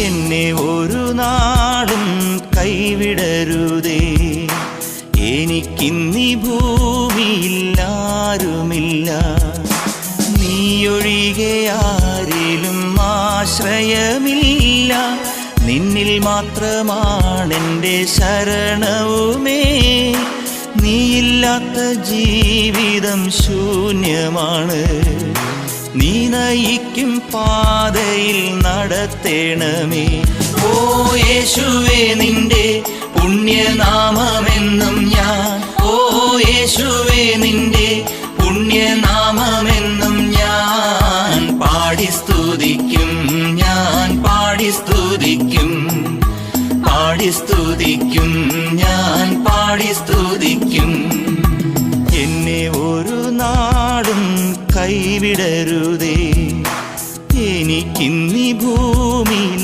എന്നെ ഒരു നാളും കൈവിടരുതേ. എനിക്കിന്നീ ഭൂമിയിൽ ആരുമില്ല, നീയൊഴികെ ആരിലും ആശ്രയമില്ല. നിന്നിൽ മാത്രമാണെൻ്റെ ശരണവുമേ. നീയില്ലാത്ത ജീവിതം ശൂന്യമാണ്. നീ നയിക്കും പാതയിൽ നടത്തേണമേ. ഓ യേശുവേ, നിന്റെ പുണ്യനാമമെന്നും ഞാൻ, ഓ യേശുവേ, നിന്റെ പുണ്യനാമമെന്നും ഞാൻ പാടി സ്തുതിക്കും, ഞാൻ പാടി സ്തുതിക്കും, പാടി സ്തുതിക്കും, ഞാൻ പാടി സ്തുതിക്കും. എന്നെ ഒരു നാടും കൈവിടരുതേ. എനിക്കിന്നീ ഭൂമിയിൽ